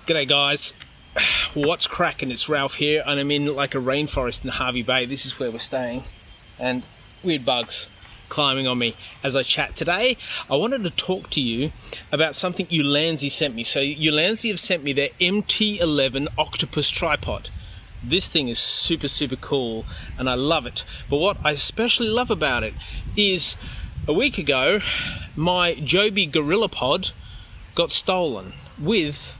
G'day guys, what's cracking? It's Ralph here and I'm in like a rainforest in Harvey Bay. This is where we're staying and weird bugs climbing on me as I chat. Today I wanted to talk to you about something Ulanzi sent me. So Ulanzi have sent me their MT-11 Octopus Tripod. This thing is super cool and I love it. But what I especially love about it is a week ago my Joby Gorilla Pod got stolen with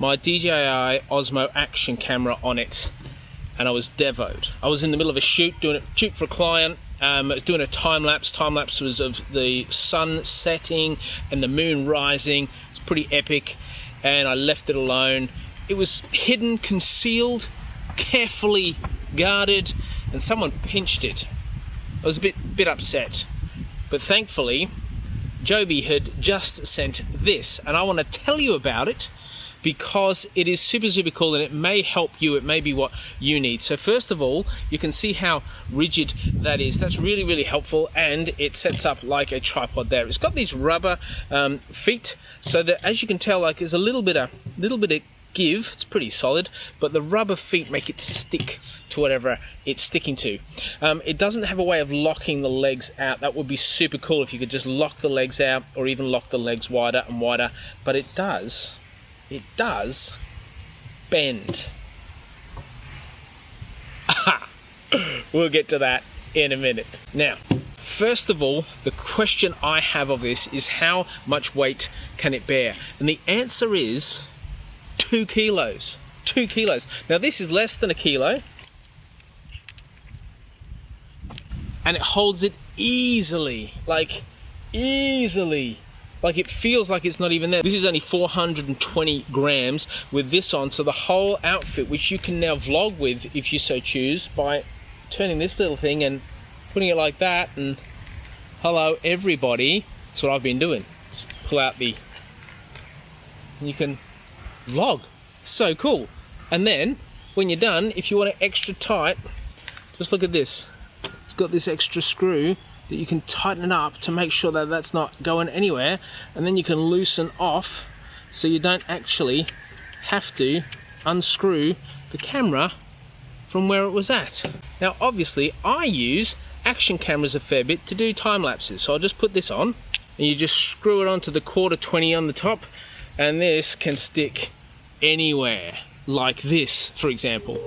my DJI Osmo action camera on it, and I was devoed. I was in the middle of a shoot, doing a shoot for a client, doing a time lapse. Time lapse was of the sun setting and the moon rising. It's pretty epic, and I left it alone. It was hidden, concealed, carefully guarded, and someone pinched it. I was a bit upset, but thankfully Joby had just sent this, and I want to tell you about it because it is super cool and it may help you. It may be what you need. So first of all, you can see how rigid that is. That's really helpful, and it sets up like a tripod there. It's got these rubber feet, so that as you can tell, like there's a little bit of give. It's pretty solid, but the rubber feet make it stick to whatever it's sticking to. It doesn't have a way of locking the legs out. That would be super cool if you could just lock the legs out or even lock the legs wider and wider, but it does bend. We'll get to that in a minute. Now, first of all, the question I have of this is how much weight can it bear? And the answer is 2 kilos. 2 kilos. Now this is less than a kilo, and it holds it easily, like it feels like it's not even there. This is only 420 grams with this on, so the whole outfit, which you can now vlog with if you so choose, by turning this little thing and putting it like that, and hello everybody, that's what I've been doing. Just pull out and you can vlog. So cool. And then when you're done, if you want it extra tight, just look at this. It's got this extra screw that you can tighten it up to make sure that that's not going anywhere, and then you can loosen off so you don't actually have to unscrew the camera from where it was at. Now obviously I use action cameras a fair bit to do time lapses, so I'll just put this on and you just screw it onto the 1/4 on the top, and this can stick anywhere, like this for example.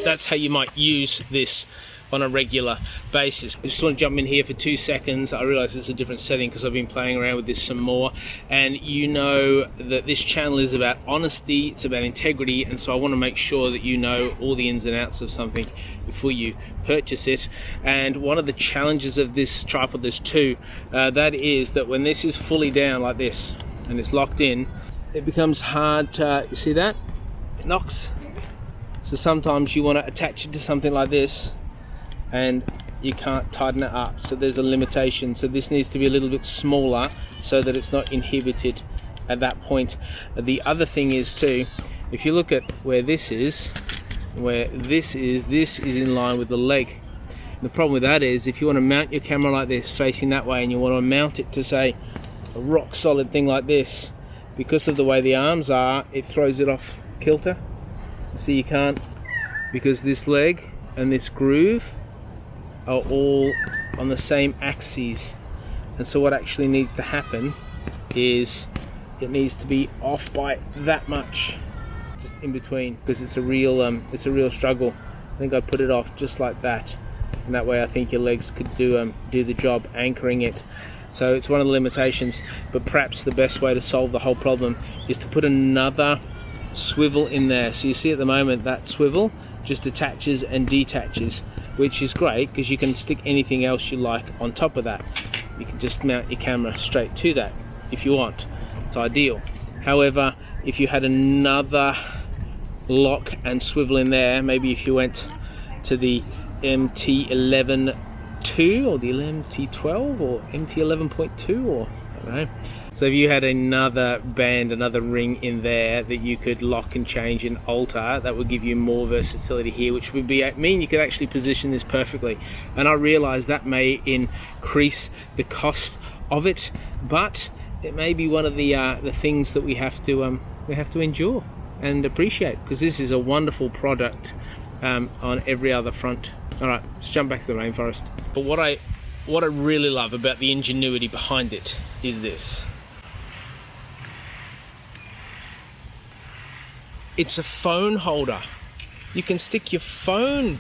That's how you might use this on a regular basis. I just want to jump in here for 2 seconds. I realize it's a different setting because I've been playing around with this some more, and you know that this channel is about honesty, it's about integrity, and so I want to make sure that you know all the ins and outs of something before you purchase it. And one of the challenges of this tripod, there's two, that is that when this is fully down like this and it's locked in, it becomes hard to, you see that? It knocks. So sometimes you want to attach it to something like this and you can't tighten it up, so there's a limitation. So this needs to be a little bit smaller so that it's not inhibited at that point. The other thing is too, if you look at where this is this is in line with the leg. And the problem with that is if you want to mount your camera like this facing that way and you want to mount it to say a rock solid thing like this, because of the way the arms are, it throws it off kilter. So you can't, because this leg and this groove are all on the same axes, and so what actually needs to happen is it needs to be off by that much, just in between, because it's a real struggle. I think I put it off just like that, and that way I think your legs could do the job anchoring it. So it's one of the limitations, but perhaps the best way to solve the whole problem is to put another swivel in there. So you see at the moment that swivel just attaches and detaches, which is great because you can stick anything else you like on top of that. You can just mount your camera straight to that if you want. It's ideal. However, if you had another lock and swivel in there, maybe if you went to the MT-11 2 or the MT-12 or MT-11.2 or I don't know, So if you had another band, another ring in there that you could lock and change and alter, that would give you more versatility here, which would mean you could actually position this perfectly. And I realize that may increase the cost of it, but it may be one of the things that we have to endure and appreciate, because this is a wonderful product on every other front. All right, let's jump back to the rainforest. But what I really love about the ingenuity behind it is this. It's a phone holder. You can stick your phone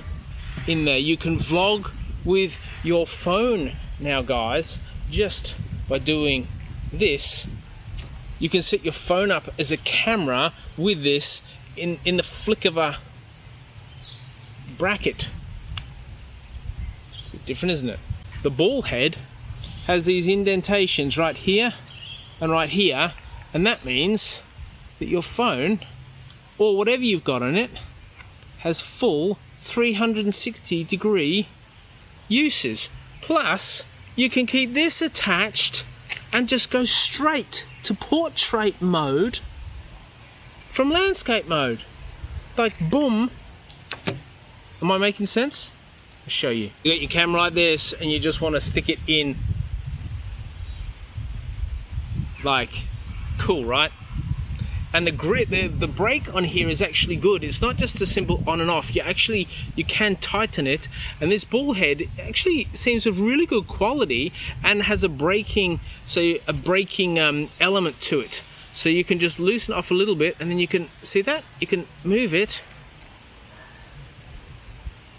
in there. You can vlog with your phone now, guys, just by doing this. You can set your phone up as a camera with this in the flick of a bracket. It's a bit different, isn't it? The ball head has these indentations right here and right here, and that means that your phone, or whatever you've got on it, has full 360-degree uses. Plus, you can keep this attached and just go straight to portrait mode from landscape mode. Like, boom. Am I making sense? I'll show you. You got your camera like this and you just want to stick it in. Like, cool, right? And the grip, the brake on here is actually good. It's not just a simple on and off. You can tighten it, and this ball head actually seems of really good quality and has a braking element to it. So you can just loosen off a little bit, and then you can see that you can move it.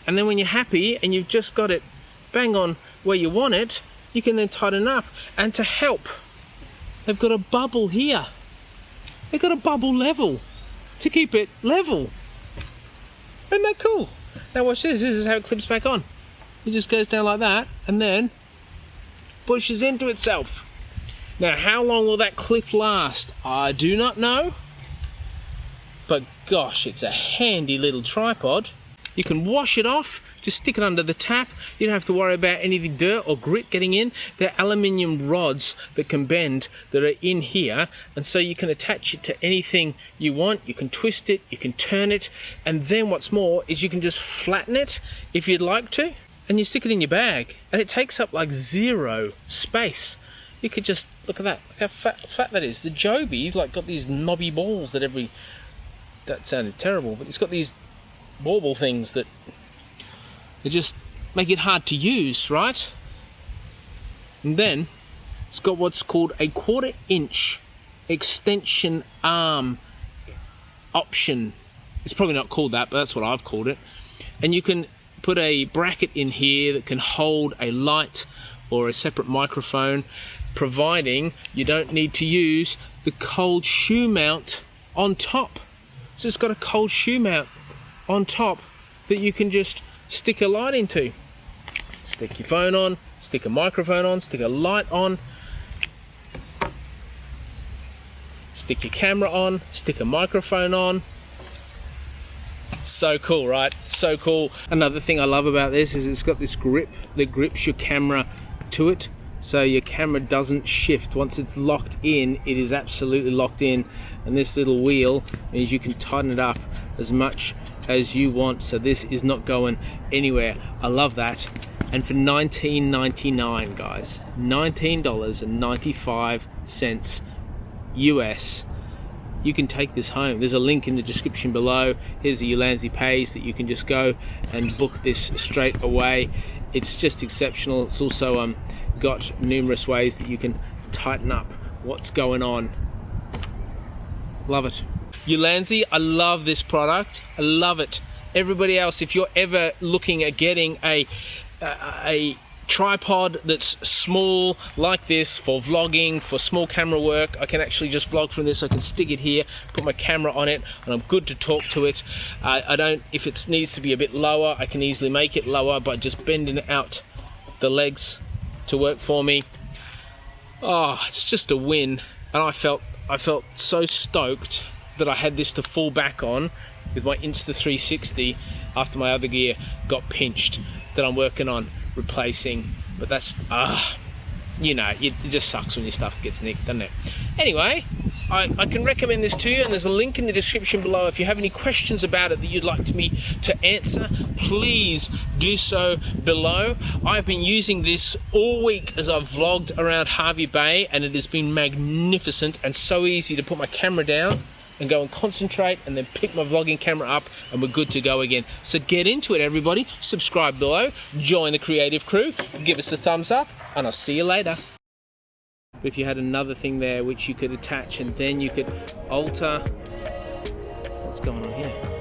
And then when you're happy and you've just got it bang on where you want it, you can then tighten up. And to help, they've got a bubble here. They've got a bubble level to keep it level. Isn't that cool? Now watch this. This is how it clips back on. It just goes down like that and then pushes into itself. Now, how long will that clip last? I do not know. But gosh, it's a handy little tripod. You can wash it off, just stick it under the tap. You don't have to worry about any of the dirt or grit getting in. They're aluminium rods that can bend that are in here, and so you can attach it to anything you want. You can twist it, you can turn it, and then what's more is you can just flatten it if you'd like to, and you stick it in your bag, and it takes up like zero space. You could just, look at that, look how flat that is. The Joby's like got these knobby balls that that sounded terrible, but it's got these bauble things that they just make it hard to use, right? And then it's got what's called a 1/4 inch extension arm option. It's probably not called that, but that's what I've called it. And you can put a bracket in here that can hold a light or a separate microphone, providing you don't need to use the cold shoe mount on top. So it's got a cold shoe mount on top that you can just stick a light into. Stick your phone on, stick a microphone on, stick a light on, stick your camera on, stick a microphone on. So cool, right? So cool. Another thing I love about this is it's got this grip that grips your camera to it, so your camera doesn't shift. Once it's locked in, it is absolutely locked in, and this little wheel means you can tighten it up as much as you want, so this is not going anywhere. I love that. And for $19.99, guys, $19.95 US, you can take this home. There's a link in the description below. Here's the Ulanzi page that you can just go and book this straight away. It's just exceptional. It's also got numerous ways that you can tighten up what's going on. Love it. Ulanzi, I love this product. I love it. Everybody else, if you're ever looking at getting a tripod that's small like this for vlogging, for small camera work, I can actually just vlog from this. I can stick it here, put my camera on it, and I'm good to talk to it. If it needs to be a bit lower, I can easily make it lower by just bending out the legs to work for me. Oh, it's just a win. And I felt so stoked that I had this to fall back on with my Insta360 after my other gear got pinched, that I'm working on replacing. But that's you know, it just sucks when your stuff gets nicked, doesn't it? Anyway, I can recommend this to you, and there's a link in the description below. If you have any questions about it that you'd like me to answer, please do so below. I've been using this all week as I've vlogged around Hervey Bay, and it has been magnificent and so easy to put my camera down and go and concentrate and then pick my vlogging camera up, and we're good to go again. So get into it, everybody. Subscribe below, join the creative crew, give us a thumbs up, and I'll see you later. If you had another thing there which you could attach, and then you could alter. What's going on here?